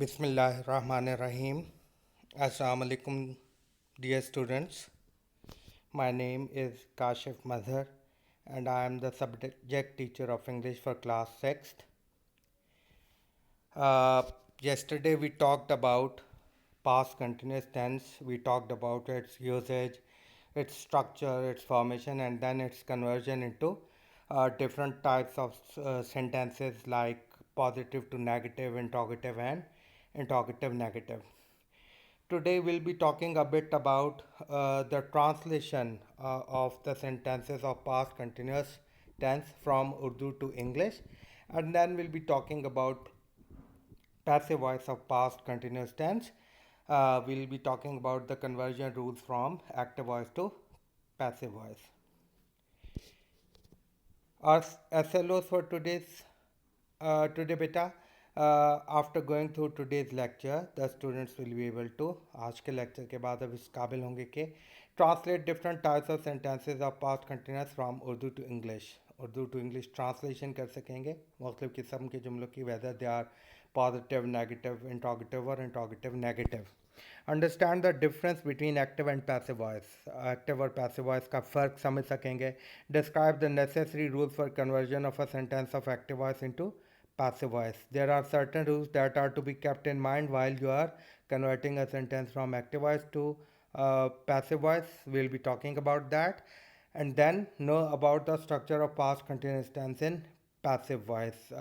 Bismillahirrahmanirrahim. Assalamu alaikum, dear students. My name is Kashif Mazhar and I am the subject teacher of English for class 6th. Uh, Yesterday we talked about past continuous tense. We talked about its usage, its structure, its formation, and then its conversion into different types of sentences like positive to negative, interrogative, and interrogative negative. Today we'll be talking a bit about the translation of the sentences of past continuous tense from Urdu to English, and then we'll be talking about passive voice of past continuous tense. We'll be talking about the conversion rules from active voice to passive voice. Our SLOs for today beta. After going through today's lecture, the students will be able to आज के lecture के बाद अब इस काबिल होंगे कि translate different types of sentences of past continuous from Urdu to English. Urdu to English translation कर सकेंगे मुख्तलिफ किस्म के जुमलों की whether they are positive, negative, interrogative or interrogative negative. Understand the difference between active and passive voice. Active और passive voice का फ़र्क समझ सकेंगे. Describe the necessary rules for conversion of a sentence of active voice into passive voice. There are certain rules that are to be kept in mind while you are converting a sentence from active voice to passive voice. We'll be talking about that. And then know about the structure of past continuous tense in passive voice.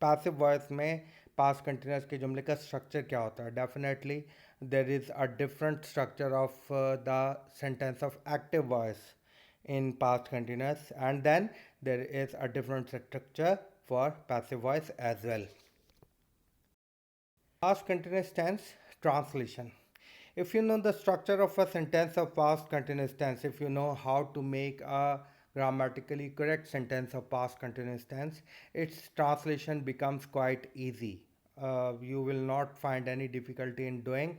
Passive voice में past continuous के जुमले का structure क्या होता है? Definitely there is a different structure of the sentence of active voice in past continuous, and then there is a different structure for passive voice as well. Past continuous tense translation. If you know the structure of a sentence of past continuous tense, if you know how to make a grammatically correct sentence of past continuous tense, its translation becomes quite easy. You will not find any difficulty in doing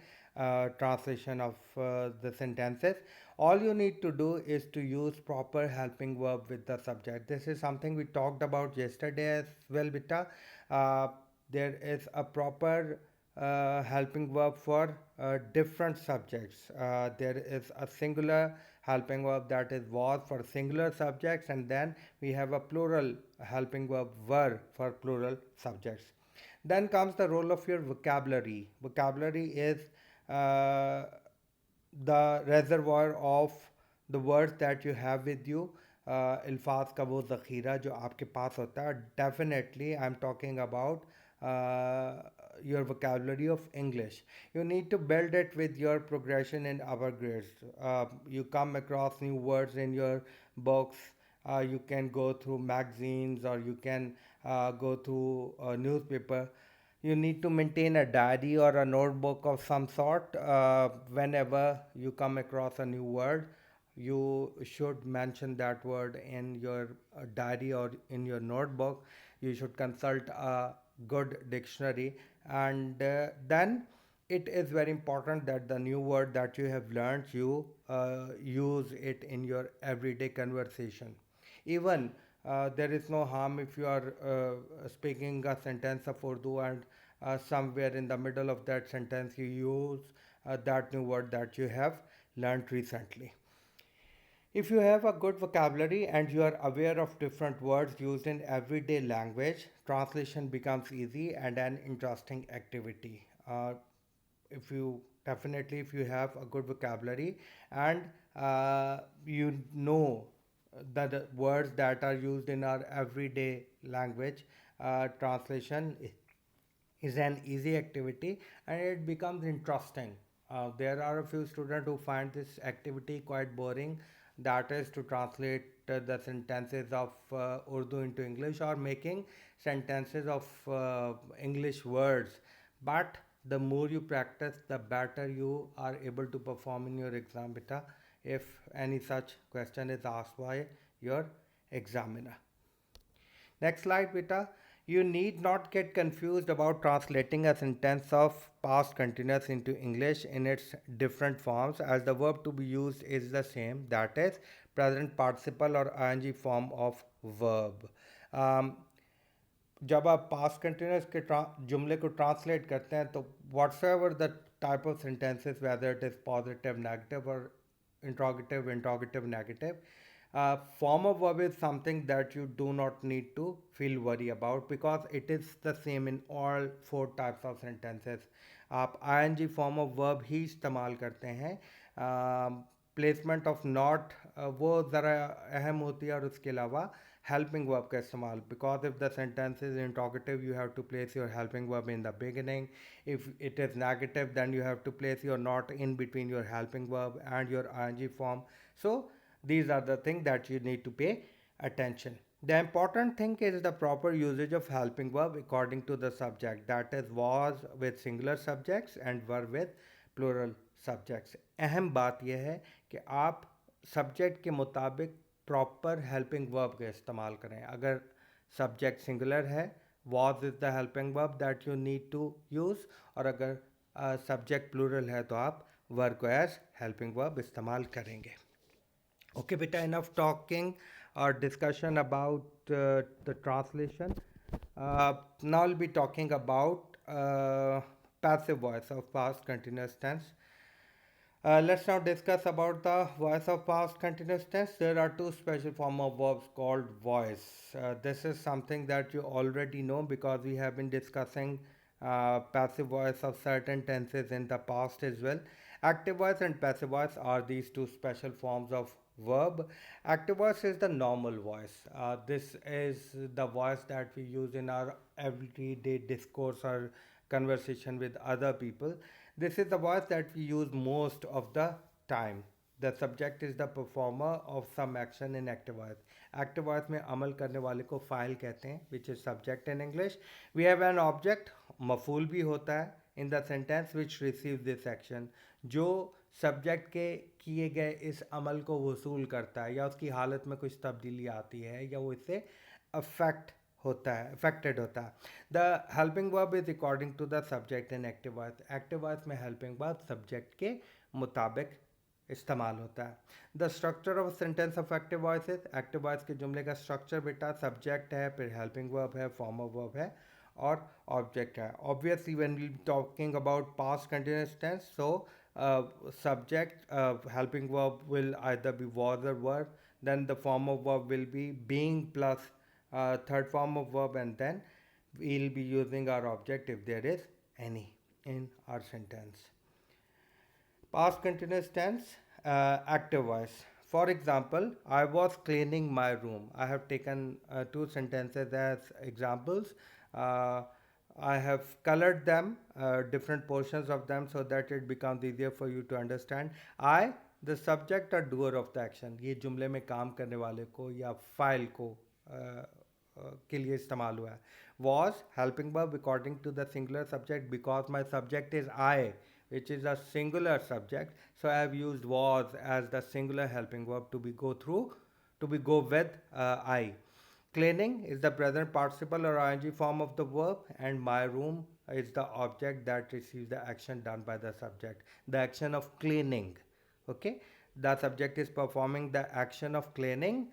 translation of the sentences. All you need to do is to use proper helping verb with the subject. This is something we talked about yesterday as well, beta. There is a proper helping verb for different subjects. There is a singular helping verb that is was for singular subjects, and then we have a plural helping verb were for plural subjects. Then comes the role of your vocabulary. Vocabulary is uh, the reservoir of the words that you have with you. अल्फाज का वो ज़ख़ीरा जो आपके पास होता है. Definitely I'm talking about your vocabulary of English. You need to build it with your progression in our grades. You come across new words in your books. You can go through magazines or you can go through a newspaper. You need to maintain a diary or a notebook of some sort. Whenever you come across a new word, you should mention that word in your diary or in your notebook. You should consult a good dictionary, and then it is very important that the new word that you have learned, you use it in your everyday conversation. Even there is no harm if you are speaking a sentence of Urdu and somewhere in the middle of that sentence you use that new word that you have learned recently. If you have a good vocabulary and you are aware of different words used in everyday language, translation becomes easy and an interesting activity. If you have a good vocabulary and you know the words that are used in our everyday language, translation is an easy activity and it becomes interesting. There are a few students who find this activity quite boring, that is to translate the sentences of Urdu into English or making sentences of English words. But the more you practice, the better you are able to perform in your exam, beta, if any such question is asked by your examiner. Next slide, beta. You need not get confused about translating a sentence of past continuous into English in its different forms, as the verb to be used is the same, that is present participle or ing form of verb. Um, जब आप past continuous के जुमले को translate करते हैं तो whatsoever the type of sentences, whether it is positive, negative, or interrogative, negative, form of verb is something that you do not need to feel worry about because it is the same in all four types of sentences. आप ing form of verb ही इस्तेमाल करते हैं. Placement of not वो ज़रा अहम होती है, और उसके अलावा helping verb का इस्तेमाल, because if the sentence is interrogative you have to place your helping verb in the beginning. If it is negative then you have to place your not in between your helping verb and your ing form. So these are the things that you need to pay attention. The important thing is the proper usage of helping verb according to the subject, that is was with singular subjects and were with plural subjects. अहम बात यह है कि आप subject के मुताबिक proper helping verb का इस्तेमाल करें. अगर सब्जेक्ट सिंगुलर है, was is the helping verb that you need to use, और अगर सब्जेक्ट प्लूरल है तो आप वर्ब को एज हेल्पिंग वर्ब इस्तेमाल करेंगे. Okay, beta, enough talking or discussion about the translation. Now I'll be talking about passive voice of past continuous tense. Let's now discuss about the voice of past continuous tense. There are two special form of verbs called voice. This is something that you already know because we have been discussing passive voice of certain tenses in the past as well. Active voice and passive voice are these two special forms of verb. Active voice is the normal voice. This is the voice that we use in our everyday discourse or conversation with other people. This is the voice that we use most of the time. The subject is the performer of some action in active voice. Active voice में अमल करने वाले को file कहते हैं, which is subject in English. We have an object, मफूल भी होता है, in the sentence which receives this action, जो सब्जेक्ट के किए गए इस अमल को वसूल करता है या उसकी हालत में कुछ तब्दीली आती है या वो इससे अफेक्ट होता है, अफेक्टेड होता है. The helping verb is according to the subject in active voice. Active voice में हेल्पिंग वर्ब सब्जेक्ट के मुताबिक इस्तेमाल होता है. The structure of sentence of active voice is, active voice के जुमले का स्ट्रक्चर बेटा सब्जेक्ट है, फिर हेल्पिंग वर्ब है, फॉर्म ऑफ वर्ब है और ऑब्जेक्ट है. Obviously when we talking about past continuous tense, so subject helping verb will either be was or were, then the form of verb will be being plus third form of verb, and then we'll be using our object if there is any in our sentence. Past continuous tense, active voice. For example, I was cleaning my room. I have taken two sentences as examples. Uh, I have colored them, different portions of them, so that it becomes easier for you to understand. I, the subject or doer of the action. ये जुमले में काम करने वाले को या file को के लिए इस्तेमाल हुआ है. Was helping verb according to the singular subject because my subject is I, which is a singular subject. So I have used was as the singular helping verb to be go with I. Cleaning is the present participle or ing form of the verb, and my room is the object that receives the action done by the subject. The action of cleaning. Okay, the subject is performing the action of cleaning.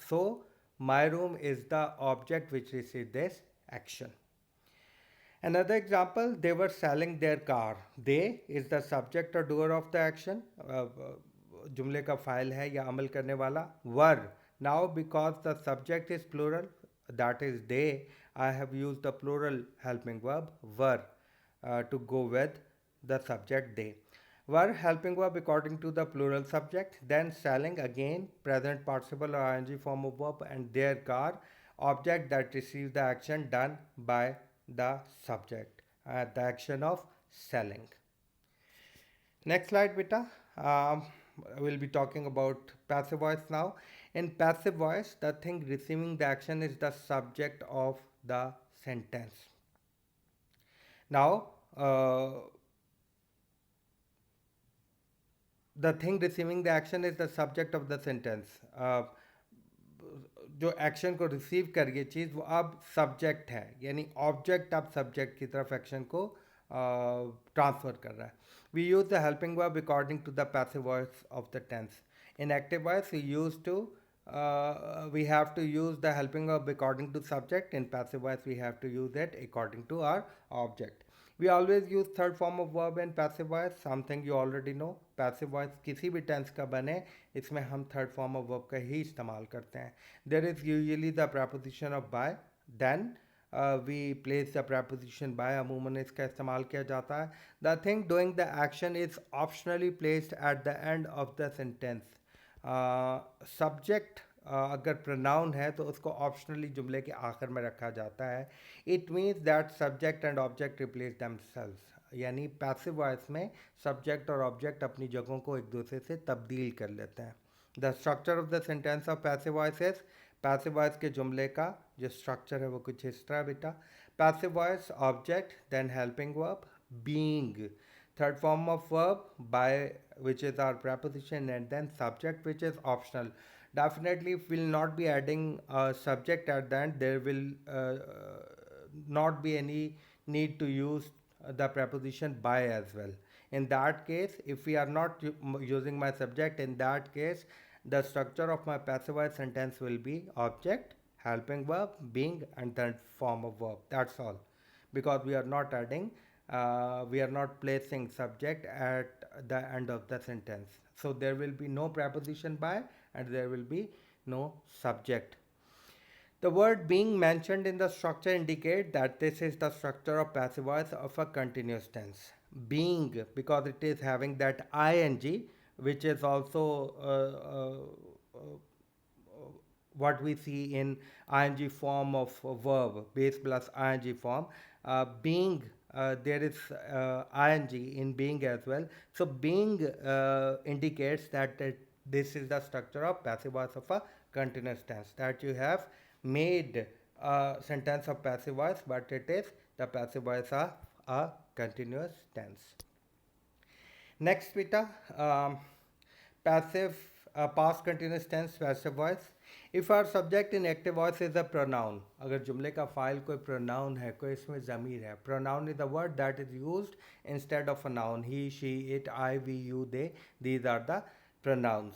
So my room is the object which receives this action. Another example, they were selling their car. They is the subject or doer of the action. जुमले का file है या अमल करने वाला. Were. Now because the subject is plural, that is they, I have used the plural helping verb were to go with the subject they. Were helping verb according to the plural subject, then selling again present participle or ing form of verb, and their car object that receives the action done by the subject, the action of selling. Next slide, beta. We'll be talking about passive voice now. In passive voice, the thing receiving the action is the subject of the sentence. Now, the thing receiving the action is the subject of the sentence. जो action को receive कर ये चीज़ वो अब subject है, यानी object अब subject की तरफ एक्शन को ट्रांसफ़र कर रहा है. We use the helping verb according to the passive voice of the tense. In active voice, we used to we have to use the helping verb according to subject. In passive voice, we have to use it according to our object. We always use third form of verb in passive voice, something you already know. Passive voice किसी भी tense का बने, इसमें हम third form of verb का ही इस्तेमाल करते हैं. There is usually the preposition of by, then we place the preposition by, अमूमन इसका इस्तेमाल किया जाता है. The thing doing the action is optionally placed at the end of the sentence. Subject अगर प्रोनाउन है तो उसको ऑप्शनली जुमले के आखिर में रखा जाता है. It means that subject and object replace themselves. यानी पैसिव वॉइस में सब्जेक्ट और ऑब्जेक्ट अपनी जगहों को एक दूसरे से तब्दील कर लेते हैं. The structure of the sentence of passive voice is, passive voice के जुमले का जो स्ट्रक्चर है वो कुछ इस तरह बेटा. Passive voice object, then helping verb, being, third form of verb by, which is our preposition, and then subject, which is optional. Definitely if we'll not be adding a subject at the end, there will not be any need to use the preposition by as well. In that case, if we are not using my subject, in that case the structure of my passive voice sentence will be object, helping verb, being, and third form of verb. That's all, because we are not placing subject at the end of the sentence. So there will be no preposition by and there will be no subject. The word being mentioned in the structure indicate that this is the structure of passive voice of a continuous tense. Being, because it is having that ing, which is also what we see in ing form of verb, base plus ing form. Being, there is ing in being as well. So being indicates that this is the structure of passive voice of a continuous tense, that you have made a sentence of passive voice, but it is the passive voice of a continuous tense. Next beta, passive past continuous tense passive voice. If our subject in active voice is a pronoun, अगर जुमले का file कोई pronoun है, कोई इसमें ज़मीर है. Pronoun is the word that is used instead of a noun. He, she, it, I, we, you, they. These are the pronouns.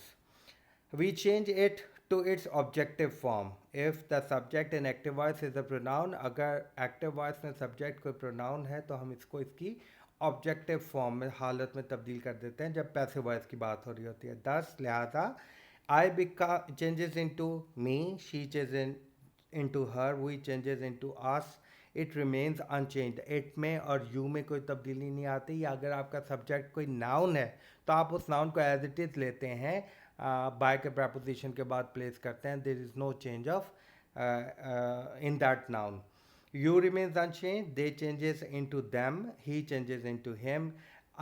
We change it to its objective form. If the subject in active voice is a pronoun, अगर active voice में subject कोई pronoun है तो हम इसको इसकी objective form में हालत में तब्दील कर देते हैं जब पैसिव वॉइस की बात हो रही होती है. दस लिहाजा I changes into me, she changes into her, we changes into us, it remains unchanged. It में और यू में कोई तब्दीली नहीं आती. या अगर आपका सब्जेक्ट कोई नाउन है तो आप उस नाउन को एज इट इज़ लेते हैं, बाय के प्रपोजिशन के बाद प्लेस करते हैं. There is no change of in that noun. You remains unchanged, they changes into them, he changes into him,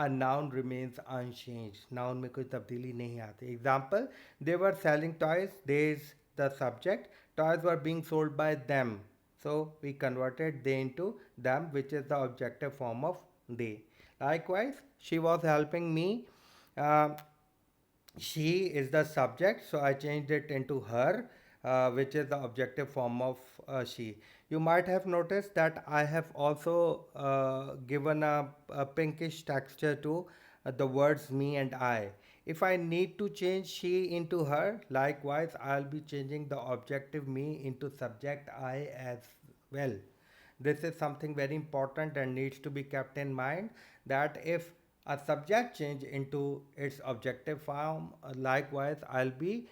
a noun remains unchanged. Noun में कोई तब्दीली नहीं आती. Example, they were selling toys, they is the subject, toys were being sold by them. So we converted they into them, which is the objective form of they. Likewise, she was helping me. Uh, she is the subject, so I changed it into her, which is the objective form of she. You might have noticed that I have also given a pinkish texture to the words me and I. If I need to change she into her, likewise I'll be changing the objective me into subject I as well. This is something very important and needs to be kept in mind, that if a subject change into its objective form, likewise I'll be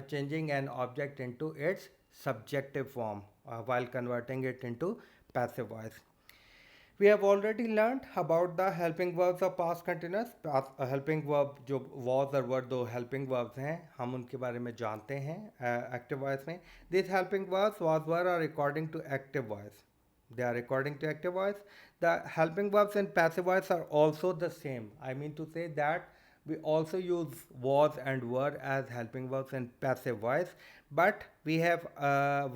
changing an object into its subjective form while converting it into passive voice. We have already learned about the helping verbs of past continuous. Helping verb जो was और were दो helping verbs हैं, हम उनके बारे में जानते हैं active voice में. These helping verbs was were are according to active voice. They are according to active voice. The helping verbs in passive voice are also the same. I mean to say that we also use was and were as helping verbs in passive voice, but we have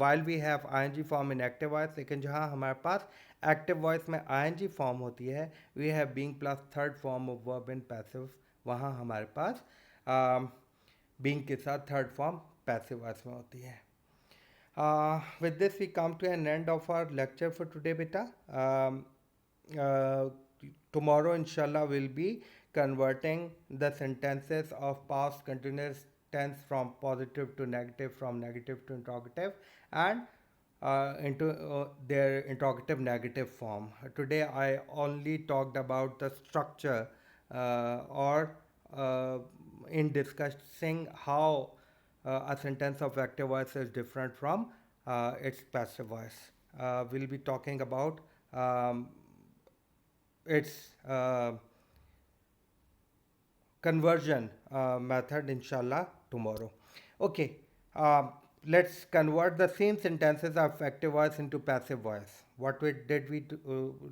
while we have ing form in active voice, लेकिन जहाँ हमारे पास active voice में ing form होती है, we have being plus third form of verb in passive, वहाँ हमारे पास being के साथ third form passive voice में होती है. With this we come to an end of our lecture for today beta. Tomorrow inshallah we'll be converting the sentences of past continuous tense from positive to negative, from negative to interrogative, and into their interrogative negative form. Today, I only talked about the structure or in discussing how a sentence of active voice is different from its passive voice. We'll be talking about um, its conversion method inshallah tomorrow. Okay, let's convert the same sentences of active voice into passive voice. What we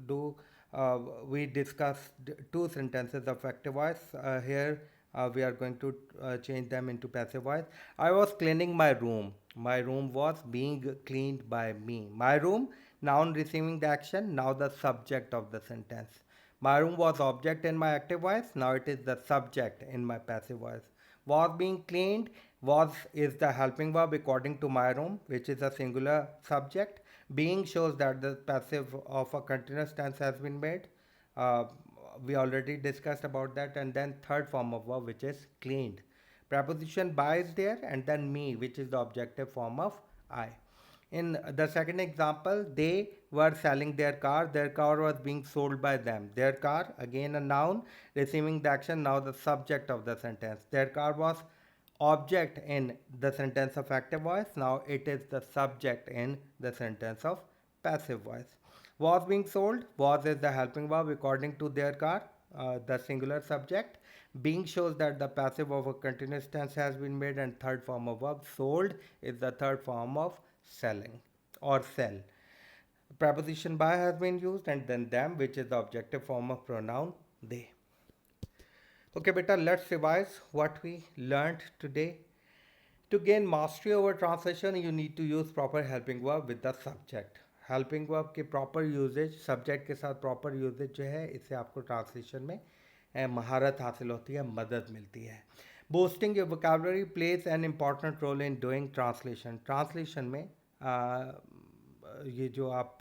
do? We discussed two sentences of active voice. Here we are going to change them into passive voice. I was cleaning my room. My room was being cleaned by me. My room, noun receiving the action, now the subject of the sentence. My room was object in my active voice, now it is the subject in my passive voice. Was being cleaned, was is the helping verb according to my room, which is a singular subject. Being shows that the passive of a continuous tense has been made. Uh, we already discussed about that. And then third form of verb, which is cleaned. Preposition by is there, and then me, which is the objective form of I. In the second example, they were selling their car. Their car was being sold by them. Their car, again a noun, receiving the action, now the subject of the sentence. Their car was object in the sentence of active voice. Now it is the subject in the sentence of passive voice. Was being sold. Was is the helping verb according to their car, the singular subject. Being shows that the passive of a continuous tense has been made, and third form of verb sold is the third form of selling or sell. Preposition by has been used, and then them, which is the objective form of pronoun they. Okay, beta, let's revise what we learned today. To gain mastery over translation, you need to use proper helping verb with the subject. Helping verb के proper usage subject के साथ proper usage जो है इससे आपको translation में महारत हासिल होती है, मदद मिलती है. Boosting your vocabulary plays an important role in doing translation. Translation में ये जो आप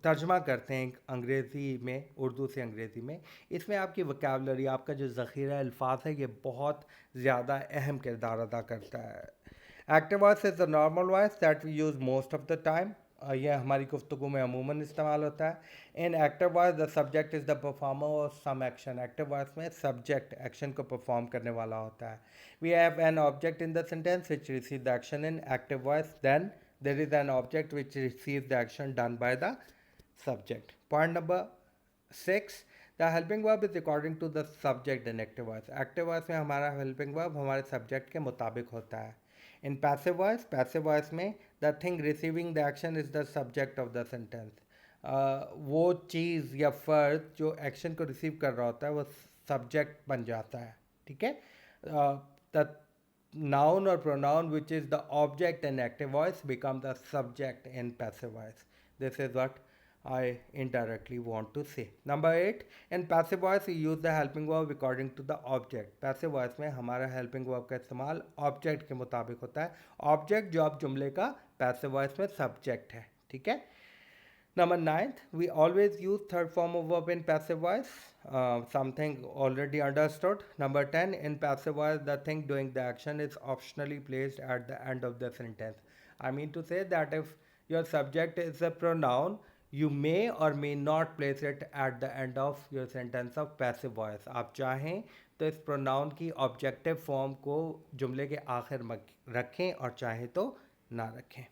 तर्जमा करते हैं अंग्रेज़ी में उर्दू से अंग्रेज़ी में, इसमें आपकी वोकैबुलरी, आपका जो ज़ख़ीरा अल्फाज है, ये बहुत ज़्यादा अहम किरदार अदा करता है. Active voice is the normal voice that we use most of the time. यह हमारी गुफ्तगू में अमूमन इस्तेमाल होता है. In active voice the subject is the performer of some action. Active voice में सब्जेक्ट एक्शन को परफॉर्म करने वाला होता है. We have an object in the sentence which receive the action in active voice, then there is an object which receives the action done by the subject. Point number 6, the helping verb is according to the subject in active voice. Active voice में हमारा helping verb हमारे subject के मुताबिक होता है. In passive voice में the thing receiving the action is the subject of the sentence. वो चीज़ या फर्द जो एक्शन को रिसीव कर रहा होता है वो सब्जेक्ट बन जाता है. ठीक है. the noun or pronoun which is the object in active voice become the subject in passive voice. This is what I indirectly want to say. Number 8, in passive voice we use the helping verb according to the object. Passive voice में हमारा helping verb का इस्तेमाल object के मुताबिक होता है. Object जो अब जुमले का passive voice में subject है. ठीक है. Number 9, we always use third form of verb in passive voice, something already understood. Number 10, in passive voice, the thing doing the action is optionally placed at the end of the sentence. I mean to say that if your subject is a pronoun, you may or may not place it at the end of your sentence of passive voice. आप चाहें तो इस pronoun की objective form को जुमले के आखिर में रखें और चाहें तो ना रखें.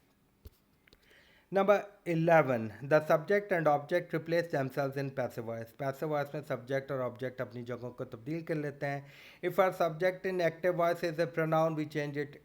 Number 11, the subject and object replace themselves in passive voice. Passive voice में subject और object अपनी जगहों को तब्दील कर लेते हैं. If our subject in active voice is a pronoun, we change it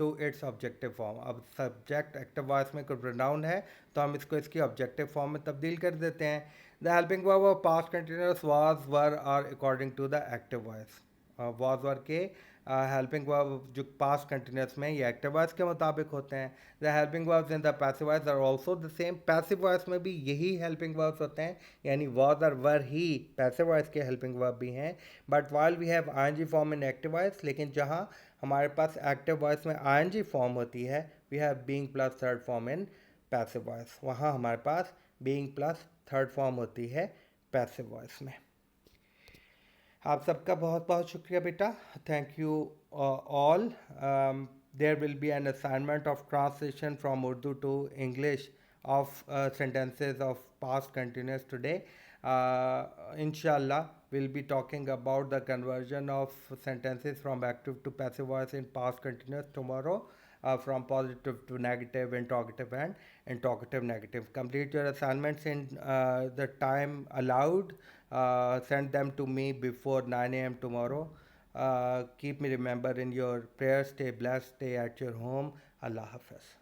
to its objective form. अब subject active voice में कोई pronoun है तो हम इसको इसकी objective form में तब्दील कर देते हैं. The helping verb of past continuous was, were, are according to the active voice. Was, were के हेल्पिंग वर्ब जो पास्ट कंटिन्यूस में ये एक्टिव वॉइस के मुताबिक होते हैं. The helping verbs in the passive voice are also the same. Passive voice में भी यही हेल्पिंग वर्ब्स होते हैं, यानी वॉज और वर ही पैसिव वॉइस के हेल्पिंग वर्ब भी हैं. But while we have ING form in active voice, लेकिन जहाँ हमारे पास एक्टिव वॉइस में आईएनजी फॉर्म होती है, we have being plus third form in passive voice. वहाँ हमारे पास बीइंग प्लस थर्ड फॉर्म होती है पैसिव वॉइस में. आप सबका बहुत बहुत शुक्रिया बेटा. Thank you all. There will be an assignment of translation from Urdu to English of sentences of past continuous today. Uh, Inshallah, we'll be talking about the conversion of sentences from active to passive voice in past continuous tomorrow. From positive to negative, interrogative, and interrogative negative. Complete your assignments in the time allowed. Send them to me before 9 a.m. tomorrow. Keep me remember in your prayers. Stay blessed. Stay at your home. Allah Hafiz.